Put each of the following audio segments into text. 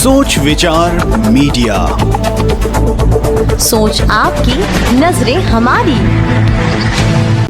सोच विचार मीडिया, सोच आपकी, नजरें हमारी।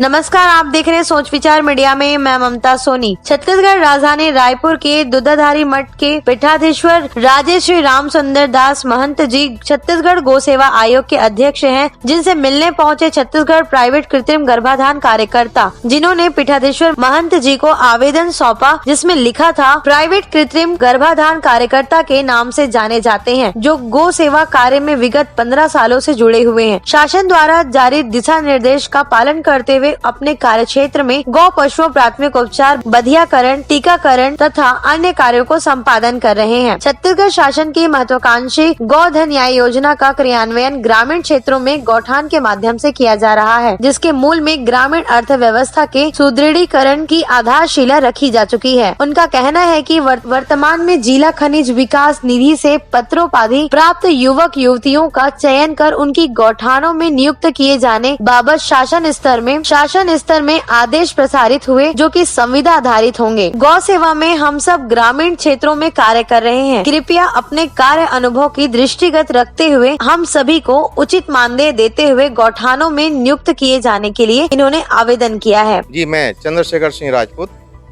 नमस्कार, आप देख रहे हैं सोच विचार मीडिया में मैं ममता सोनी। छत्तीसगढ़ राजधानी रायपुर के दुधाधारी मठ के पीठाधीश्वर राजेश श्री राम सुंदर दास महंत जी छत्तीसगढ़ गौ सेवा आयोग के अध्यक्ष हैं, जिनसे मिलने पहुंचे छत्तीसगढ़ प्राइवेट कृत्रिम गर्भाधान कार्यकर्ता, जिन्होंने पीठाधीश्वर महंत जी को आवेदन सौंपा, जिसमें लिखा था प्राइवेट कृत्रिम गर्भाधान कार्यकर्ता के नाम से जाने जाते हैं, जो गौ सेवा कार्य में विगत 15 सालों से जुड़े हुए हैं। शासन द्वारा जारी दिशा निर्देश का पालन करते हुए अपने कार्य क्षेत्र में गौ पशुओं प्राथमिक उपचार, बधियाकरण, टीकाकरण तथा अन्य कार्यों को संपादन कर रहे हैं। छत्तीसगढ़ शासन की महत्वाकांक्षी गौधन न्याय योजना का क्रियान्वयन ग्रामीण क्षेत्रों में गौठान के माध्यम से किया जा रहा है, जिसके मूल में ग्रामीण अर्थव्यवस्था के सुदृढ़ीकरण की आधारशिला रखी जा चुकी है। उनका कहना है कि वर्तमान में जिला खनिज विकास निधि से पत्रोपाधि प्राप्त युवक युवतियों का चयन कर उनकी गौठानों में नियुक्त किए जाने बाबत शासन स्तर में आदेश प्रसारित हुए, जो कि संविदा आधारित होंगे। गौ सेवा में हम सब ग्रामीण क्षेत्रों में कार्य कर रहे हैं। कृपया अपने कार्य अनुभव की दृष्टिगत रखते हुए हम सभी को उचित मानदेय देते हुए गौठानों में नियुक्त किए जाने के लिए इन्होंने आवेदन किया है। जी, मैं चंद्रशेखर सिंह राजपूत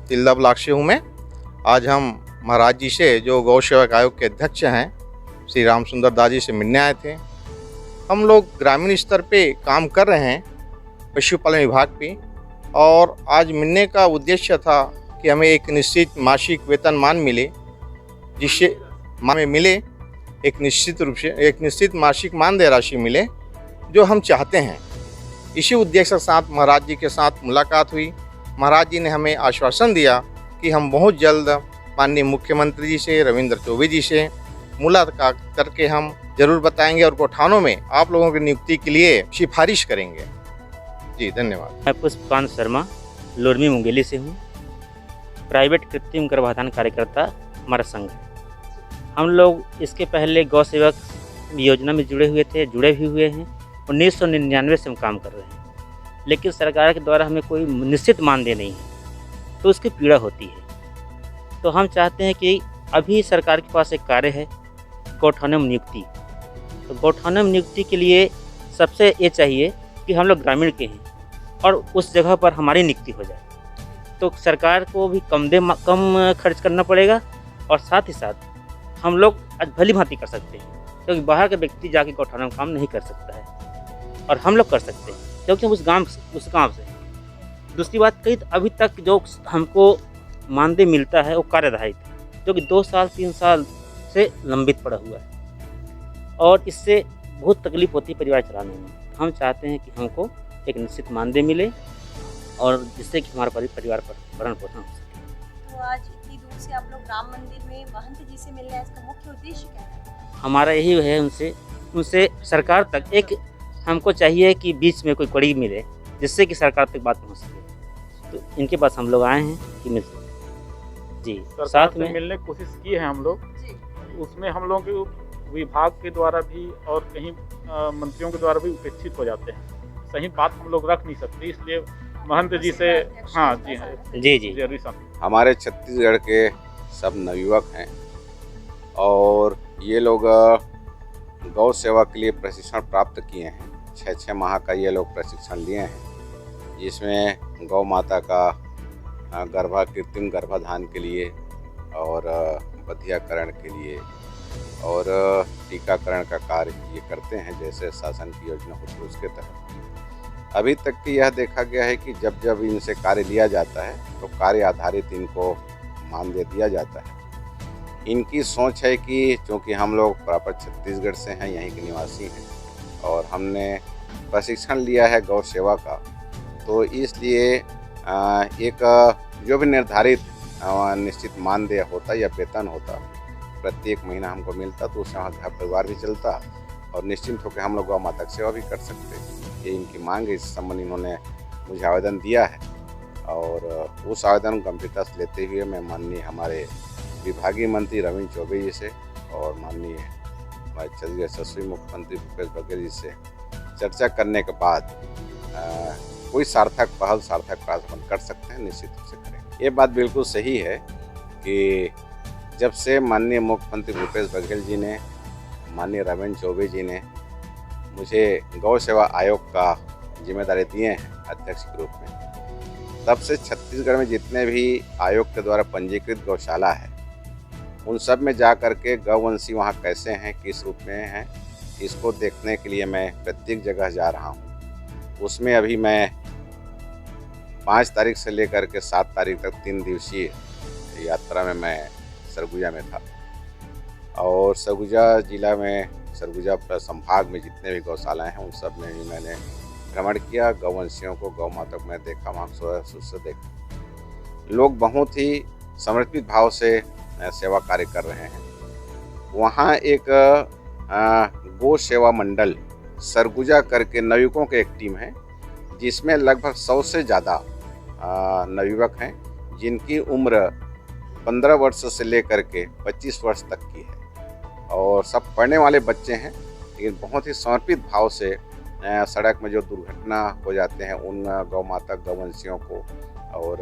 तिल्दा ब्लॉक से हूँ। मैं आज हम महाराज जी से, जो गौ सेवक आयोग के अध्यक्ष हैं, श्री राम सुंदर दास जी से मिलने आए थे। हम लोग ग्रामीण स्तर पे काम कर रहे हैं पशुपालन विभाग पे, और आज मिलने का उद्देश्य था कि हमें एक निश्चित मासिक वेतनमान मिले, जिससे हमें मिले एक निश्चित रूप से एक निश्चित मासिक मानदेय राशि मिले, जो हम चाहते हैं। इसी उद्देश्य के साथ महाराज जी के साथ मुलाकात हुई। महाराज जी ने हमें आश्वासन दिया कि हम बहुत जल्द माननीय मुख्यमंत्री जी से, रविंद्र चौबे जी से मुलाकात करके हम जरूर बताएंगे और गौठानों में आप लोगों की नियुक्ति के लिए सिफारिश करेंगे। जी, धन्यवाद। मैं पुष्पकांत शर्मा लोरमी मुंगेली से हूँ। प्राइवेट कृत्रिम गर्भाधान कार्यकर्ता हमारा संघ है। हम लोग इसके पहले गौ सेवक योजना में जुड़े भी हुए हैं। 1999 से हम काम कर रहे हैं, लेकिन सरकार के द्वारा हमें कोई निश्चित मानदेय नहीं है, तो उसकी पीड़ा होती है। तो हम चाहते हैं कि अभी सरकार के पास एक कार्य है, गौठानों में नियुक्ति। तो गौठानों में नियुक्ति के लिए सबसे ये चाहिए कि हम लोग ग्रामीण के हैं और उस जगह पर हमारी नियुक्ति हो जाए, तो सरकार को भी कम खर्च करना पड़ेगा, और साथ ही साथ हम लोग भली भांति कर सकते हैं, क्योंकि बाहर का व्यक्ति जाके गौठानों में काम नहीं कर सकता है, और हम लोग कर सकते हैं क्योंकि हम उस गांव से हैं। दूसरी बात, कई अभी तक जो हमको मानदेय मिलता है वो कार्य आधारित है, जो कि 2 साल 3 साल से लंबित पड़ा हुआ है, और इससे बहुत तकलीफ होती है परिवार चलाने में। हम चाहते हैं कि हमको एक निश्चित मानदेय मिले, और जिससे कि हमारा परिवार पर भरण पोषण हो सके। तो आज इतनी दूर से आप लोग राम मंदिर में महंत जी से मिलने, इसका मुख्य उद्देश्य क्या है? हमारा यही है, उनसे सरकार तक एक हमको चाहिए कि बीच में कोई कड़ी मिले, जिससे कि सरकार तक बात पहुँच सके। तो इनके पास हम लोग आए हैं कि मिल सके। जी, साथ में मिलने की कोशिश की है हम लोग। उसमें हम लोग के विभाग के द्वारा भी और कहीं मंत्रियों के द्वारा भी उपेक्षित हो जाते हैं। सही बात हम लोग रख नहीं सकते, इसलिए महंत जी से जी हमारे छत्तीसगढ़ के सब नवयुवक हैं, और ये लोग गौ सेवा के लिए प्रशिक्षण प्राप्त किए हैं। 6 माह का ये लोग प्रशिक्षण लिए हैं, जिसमें गौ माता का कृत्रिम गर्भाधान के लिए, और बधियाकरण के लिए, और टीकाकरण का कार्य ये करते हैं, जैसे शासन की योजना होती है उसके तहत। अभी तक की यह देखा गया है कि जब जब इनसे कार्य लिया जाता है तो कार्य आधारित इनको मानदेय दिया जाता है। इनकी सोच है कि चूँकि हम लोग प्रॉपर छत्तीसगढ़ से हैं, यहीं के निवासी हैं, और हमने प्रशिक्षण लिया है गौ सेवा का, तो इसलिए एक जो भी निर्धारित निश्चित मानदेय होता या वेतन होता, प्रत्येक महीना हमको मिलता, तो उससे हमारा घर परिवार भी चलता, और निश्चिंत होकर हम लोग गौ माता की सेवा भी कर सकते। ये इनकी मांग है, इस संबंध इन्होंने मुझे आवेदन दिया है, और उस आवेदन को गंभीरता से लेते हुए मैं माननीय हमारे विभागीय मंत्री रविंद्र चौबे जी से और माननीय हमारे छत्तीसगढ़ यशस्वी मुख्यमंत्री भूपेश बघेल जी से चर्चा करने के बाद कोई सार्थक पहल, सार्थक प्रावधान कर सकते हैं, निश्चित रूप से करेंगे। ये बात बिल्कुल सही है कि जब से माननीय मुख्यमंत्री भूपेश बघेल जी ने, माननीय रविंद्र चौबे जी ने मुझे गौ सेवा आयोग का जिम्मेदारी दिए हैं अध्यक्ष के रूप में, तब से छत्तीसगढ़ में जितने भी आयोग के द्वारा पंजीकृत गौशाला है उन सब में जा कर के गौवंशी वहाँ कैसे हैं, किस रूप में हैं, इसको देखने के लिए मैं प्रत्येक जगह जा रहा हूँ। उसमें अभी मैं 5 तारीख से लेकर के 7 तारीख तक 3 दिवसीय यात्रा में मैं सरगुजा में था और सरगुजा जिला में, सरगुजा संभाग में जितने भी गौशालाएँ हैं उन सब में भी मैंने भ्रमण किया। गौवंशियों को, गौ माता को मैं देखा, वहाँ से देखा। लोग बहुत ही समर्पित भाव से सेवा कार्य कर रहे हैं। वहाँ एक गौ सेवा मंडल सरगुजा करके नवयुवकों की एक टीम है जिसमें लगभग 100 से ज़्यादा नवयुवक हैं जिनकी उम्र 15 वर्ष से लेकर के 25 वर्ष तक की है और सब पढ़ने वाले बच्चे हैं, लेकिन बहुत ही समर्पित भाव से सड़क में जो दुर्घटना हो जाते हैं उन गौ माता गौवंशियों को और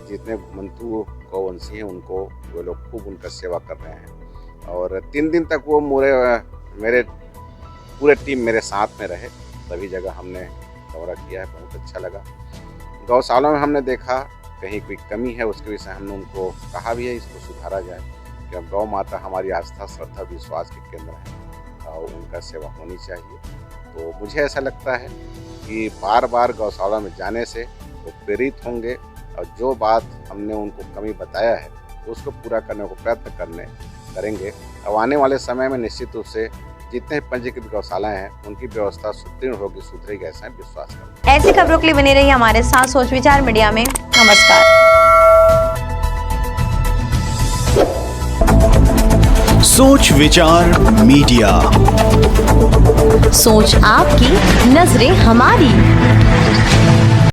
जितने घुमंतु गौवंशी हैं उनको वो लोग खूब उनका सेवा कर रहे हैं। और 3 दिन तक वो मेरे पूरे टीम मेरे साथ में रहे, सभी जगह हमने दौरा किया है, बहुत अच्छा लगा। गौशालों में हमने देखा कहीं कोई कमी है, उसके विषय हमने उनको कहा भी है इसको सुधारा जाए, क्योंकि गौ माता हमारी आस्था, श्रद्धा, विश्वास के केंद्र है और उनका सेवा होनी चाहिए। तो मुझे ऐसा लगता है कि बार बार गौशाला में जाने से वो प्रेरित होंगे और जो बात हमने उनको कमी बताया है उसको पूरा करने को प्रयत्न करेंगे। अब आने वाले समय में निश्चित रूप से जितने पंजीकृत गौशालाएं हैं उनकी व्यवस्था सुदृढ़ होगी, सुधरेगी, ऐसा विश्वास करते हैं। ऐसी खबरों के लिए बने रहिए हमारे साथ सोच विचार मीडिया में। नमस्कार। सोच विचार मीडिया, सोच आपकी, नजरें हमारी।